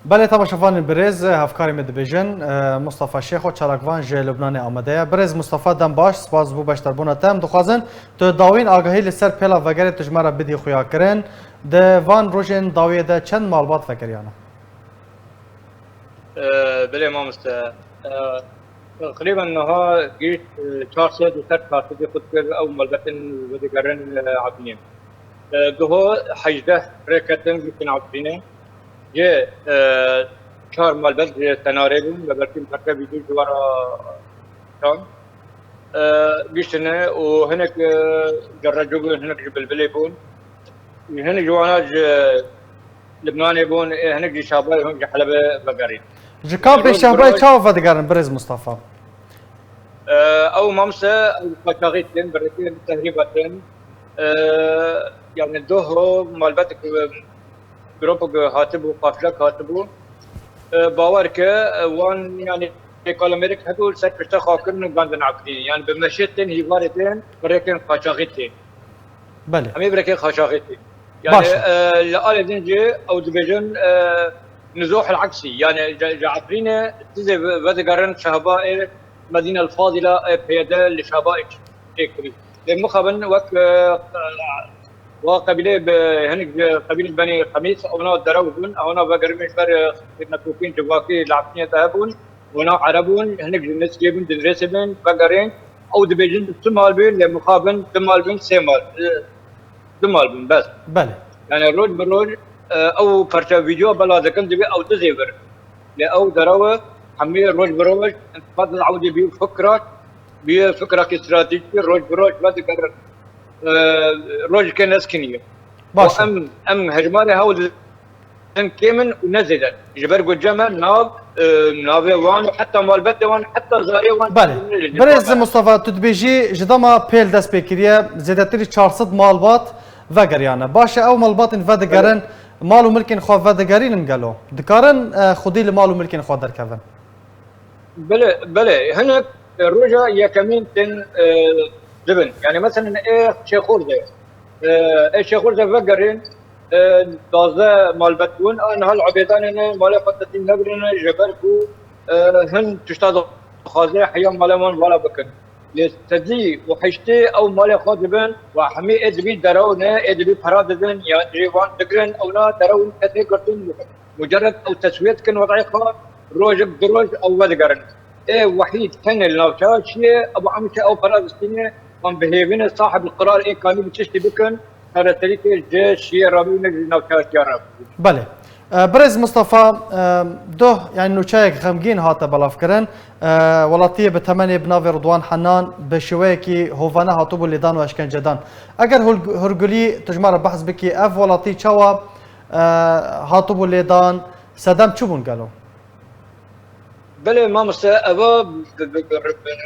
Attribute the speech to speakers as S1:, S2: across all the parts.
S1: بله تماشاوان برز هفکاری مدبیجن مصطفی شیخ و چالاکوان جه لبنان آمده برز مصطفی دم باش سپاس بو بشتر بونه تم دخوازن تو داوین آگاهی لسر پیلا وگره تجمره بدی خویا کرن ده وان روژن داویه ده چند معلومات فکریانه
S2: بله ما تقريبا انها جيت 400 وثلاث 400 خد او ملبتين ودقرن عبنين دهو حجده ركتن يمكن عبنين جه شهر ملبت تناريبون لبركين فرقه بيجي جوارا كان جيشنا وهناك جرجوا هناك بالبلي بون هنا جوانا لبناني بون هناك شابه هناك حلبة بقرين
S1: جکاب به شهبای چاو ودگرن برز مصطفى
S2: او ممسى فشاغيتين بريتين تهريبتين يعني دوه مالبتك جروب هاتبو قافله هاتبو باورك وان يعني قال امريكا هدول سك خاكرن غاندن عقدين يعني بمشيتين هيوارتين بريكن خاشاغيتين
S1: بله
S2: همي بريكن خاشاغيتين يعني لآل دنجي او دبيجن نزوح العكسي يعني جعفرينه تزي بدقرن شهباء المدينة الفاضلة بيدا لشهباء تكري المخابن وقبيلة هنك قبيلة بني خميس أو نا دراوبون أو نا بقرمش بر نكوكين جواكي لعبنية ذهبون ونا عربون هنك الناس جيبون تدرسبن بقرين أو دبيجن تمال بين لمخابن تمال بين سيمال تمال بين بس
S1: بله
S2: يعني روج بروج او فرشا فيديو بلا ذكن دبي او تزيفر او دراوه حمي روج بروج انتقاد العودة بفكرة استراتيجية روج بروج ما تقرر روج كان اسكنية ام هجماني هاول كيمن ونزلا جبر قجامة نافي وان حتى مال بدوان حتى زاري وان
S1: بله برز مصطفى تدبيجي جدما بيل دست بكريه زيادتري 400 مالبات وگریانه باشه او مالبات ان ودگرن مال و ملکن خو ودگرین قالوا دكارن خودي المال و ملکن خو دركفن
S2: بله هنا الرجا يا كمين تن دبن يعني مثلا ايه شيخورزه ايه شيخورزه وگرين دازه مالبتون انا هالعبيدان انا مال فتتين نبرنا جبركو هن تشتاد خازي حيام مالمان ولا بكن يستدي وحشتي او مال خاطبن وحمي ادبي درونه ادبي فرادن يا جيوان دقرن او لا درون كثير قرتون مجرد او تسويه كن وضعيقها روج بدروج او ودقرن ايه وحيد كان النوشات شيء ابو عمشه او فرادستينه من بهيبين صاحب القرار ايه كانوا بتشتي بكن هذا تريك الجيش شيء رابين النوشات يا رب
S1: بله برز مصطفى ده يعني نوچايك غمگين هاته بلاف كرن ولاتيه بتمني بناوي رضوان حنان بشويكي هوفانا هاتوبو لدان واشكنجدان اگر هرگلي تجمار بحث بكي اف ولاتي چاوا هاتوبو لدان سدام چوبون قالوا
S2: بله ما مسا ابا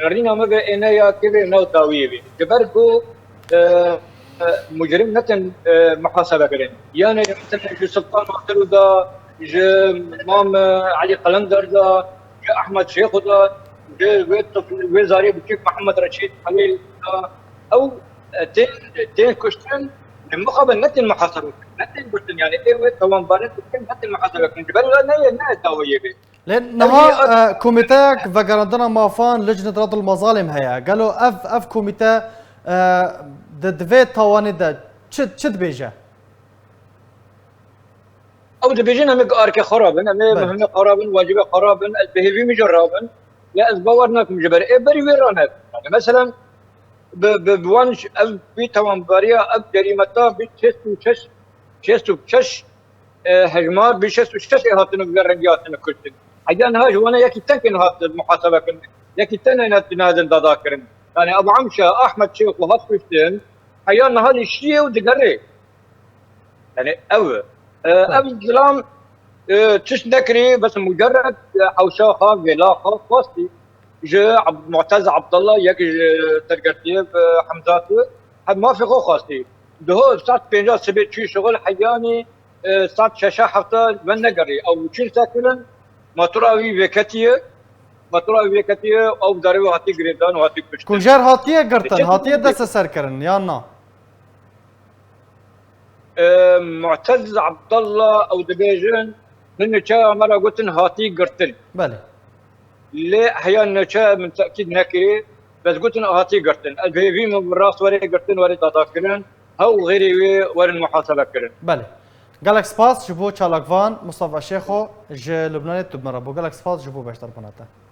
S2: رينا ما بينا يا كده نو تاويبي جبركو مجرم نتن محاسبه كرين يعني مثلا جو سلطان مختلو دا جو مام علي قلندر دا جو احمد شيخ دا جو وزاري بكيف محمد رشيد خليل دا او تين كشتن المقابل نتن محاسبه نتن كشتن يعني ايه طبعا بارد نتن محاسبه كرين جبل لا تاويبي
S1: لان نها كوميتاك وگرندنا مافان لجنه رد المظالم هيا قالوا اف كوميتا دفيت تواني دا چد بيجا
S2: او دبيجن هم اركي خرابن هم خرابن واجب خرابن البهيفي مجرابن لا ازبورناكم جبر اي بري ويرانا يعني مثلا بوانش ال بي توان باريا اب جريمتا بشستو شش هجمار بشستو شش هاتن غرنجاتن كلتن حيان هاج وانا ياكي تنكن هات المحاسبه كن ياكي تنين تنادن داكرن يعني ابو عمشه احمد شيخ وهات كشتن حيان هذا الشيء ودقري يعني او الظلام تش ذكري بس مجرد حوشاها ولاقه خاصتي جاء معتز عبد الله يك ترقتي حمزاته هذا ما في خاصتي ده ساعه بينجا سبت شي شغل حياني ساعه شاشه حتى بنقري او شيل ساكن ما تراوي وكتيه او داري هاتي جريدان وهاتي كش
S1: كونجار هاتيه قرتن هاتيه دس سركرن يا نا
S2: معتز عبد الله او دبيجن من نشا عملا قلت هاتي قرتن
S1: بله
S2: ليه احيانا نشا من تاكيد نكري بس قلت هاتي قرتن البيبي من راس وري قرتن وري تذاكرن او غيري وري المحاسبه كرن
S1: بله قالك سباس جبو تشالكفان مصطفى شيخو ج لبنان تبمربو قالك سباس جبو باش تربناته